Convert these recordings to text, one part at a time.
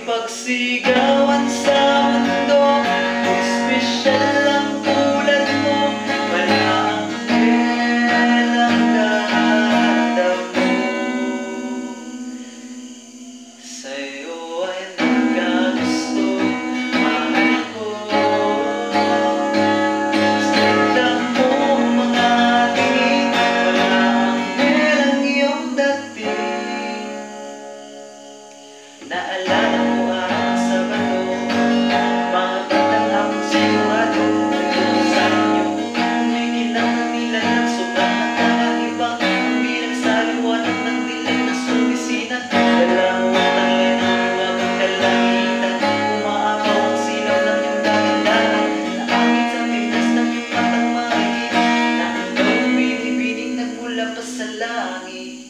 Ipagsigawan sa mundo, espesyal ang tulad mo. Wala ang kailang dadamo. Sa'yo ay nagkagusto, mahal ko. Sinta mo mga tingin, wala ang kailang iyong dating. Naalala mo ang Sabado, mga batang hapon sigurado, nagkano sa inyo, may kinang nila ng sobrang nakakaiba. Ang bilang sa liwanag ng dilim na opisina, dalawang tanglay ng iwagang kalangitan. Umaapaw ang silaw ng iyong dahan-dahan, naakit sa tinas ng iyong matang makikita, na ikaw binibining nagmula pa sa langit.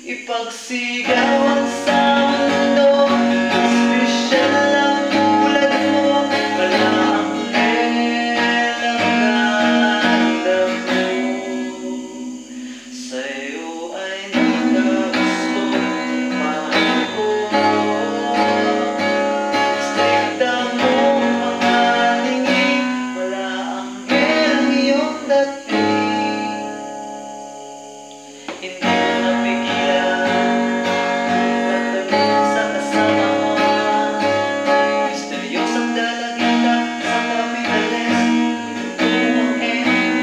Ipagsigawan sa mundo, espesyal ang tulad mo. Wala ang kailang dadamo. Sa'yo ay nagkagusto, mahal ko. Strikta mo mga tingin, wala ang kailang iyong dating. Hindi mo napigilan magtanong sa kasama mo. Misteryosang dalagita sa kapitales. Ang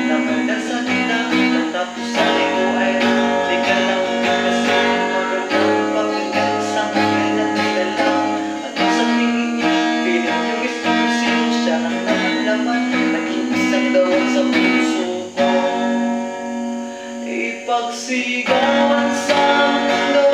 nakalda sa kitang katapusan ito ay di ka lang kasi magandang pakinggan sa kanilang nilalang. At sa tingin niya, pilit niyong exclusive siya ang naman. Nag-iisang daw sa puso ko. Ipagsigawan sa mundo,